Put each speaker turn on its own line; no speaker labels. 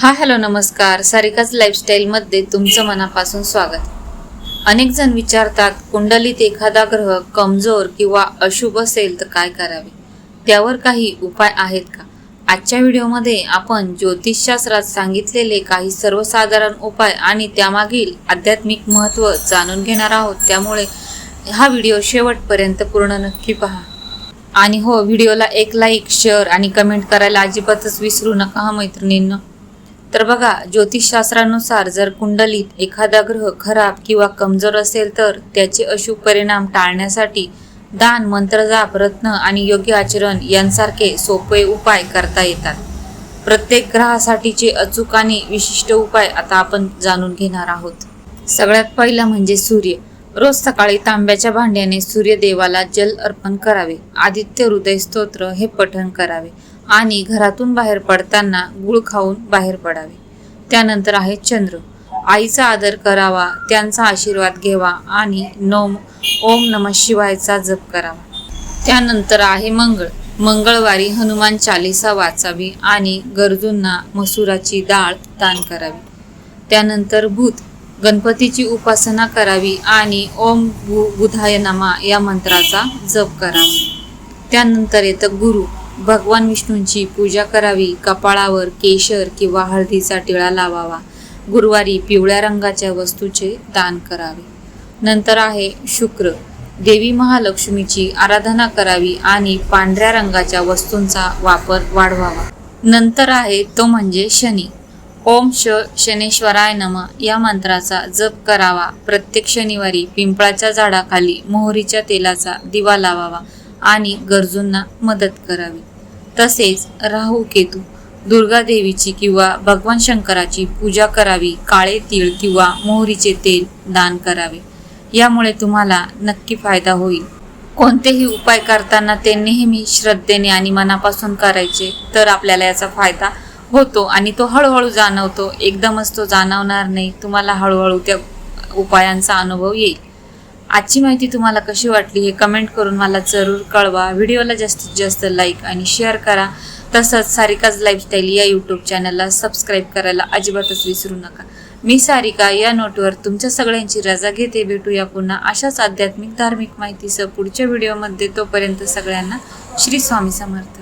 Hello नमस्कार. सारिकाच लाईफस्टाईलमध्ये तुमचं मनापासून स्वागत. अनेक जण विचारतात, कुंडलीत एखादा ग्रह कमजोर किंवा अशुभ असेल तर काय करावे, त्यावर काही उपाय आहेत का? आजच्या व्हिडिओमध्ये आपण ज्योतिषशास्त्रात सांगितलेले काही सर्वसाधारण उपाय आणि त्यामागील आध्यात्मिक महत्त्व जाणून घेणार आहोत. त्यामुळे हा व्हिडिओ शेवटपर्यंत पूर्ण नक्की पहा. आणि हो, व्हिडिओला एक लाईक, शेअर आणि कमेंट करायला अजिबातच विसरू नका हा मैत्रिणींनो. तर बघा, ज्योतिषशास्त्रानुसार जर कुंडलीत एखादा ग्रह खराब किंवा कमजोर असेल तर त्याचे अशुभ परिणाम टाळण्यासाठी दान, मंत्रजाप, रत्न आणि योग्य आचरण यांसारखे सोपे उपाय करता येतात. प्रत्येक ग्रहासाठीचे अचूक आणि विशिष्ट उपाय आता आपण जाणून घेणार आहोत. सगळ्यात पहिला म्हणजे सूर्य. रोज सकाळी तांब्याच्या भांड्याने सूर्यदेवाला जल अर्पण करावे. आदित्य हृदय स्तोत्र हे पठण करावे आणि घरातून बाहेर पडताना गुळ खाऊन बाहेर पडावे. त्यानंतर आहे चंद्र. आईचा आदर करावा, त्यांचा आशीर्वाद घ्यावा आणि ओम नमः शिवायचा जप करावा. त्यानंतर आहे मंगळ. मंगळवारी हनुमान चालीसा वाचावी आणि गरजूंना मसुराची डाळ दान करावी. त्यानंतर बुध. गणपतीची उपासना करावी आणि ओम बुधाय नमः या मंत्राचा जप करावा. त्यानंतर येतं गुरु. भगवान विष्णूंची पूजा करावी. कपाळावर केशर किंवा हळदीचा टिळा लावावा. गुरुवारी पिवळ्या रंगाच्या वस्तूचे दान करावे. नंतर आहे शुक्र. देवी महालक्ष्मीची आराधना करावी आणि पांढऱ्या रंगाच्या वस्तूंचा वापर वाढवावा. नंतर आहे तो म्हणजे शनी. ओम शनेश्वराय नमः या मंत्राचा जप करावा. प्रत्येक शनिवारी पिंपळाच्या झाडाखाली मोहरीच्या तेलाचा दिवा लावावा आणि गरजूंना मदत करावी. तसेच राहू केतू. दुर्गा देवीची किंवा भगवान शंकराची पूजा करावी. काळे तीळ किंवा मोहरीचे तेल दान करावे. यामुळे तुम्हाला नक्की फायदा होईल. कोणतेही उपाय करताना ते नेहमी श्रद्धेने आणि मनापासून करायचे, तर आपल्याला याचा फायदा होतो आणि तो हळूहळू जाणवतो. एकदमच तो जाणवणार नाही, तुम्हाला हळूहळू त्या उपायांचा अनुभव येईल. आजची माहिती तुम्हाला कशी वाटली हे कमेंट करून मला जरूर कळवा. व्हिडिओला जास्तीत जास्त लाईक आणि शेअर करा. तसंच सारिकाज लाईफस्टाईल या यूट्यूब चॅनलला सबस्क्राईब करायला अजिबातच विसरू नका. मी सारिका या नोटवर तुमच्या सगळ्यांची रजा घेते. भेटूया पुन्हा अशाच आध्यात्मिक धार्मिक माहितीसह पुढच्या व्हिडिओमध्ये. तोपर्यंत सगळ्यांना श्री स्वामी समर्थ.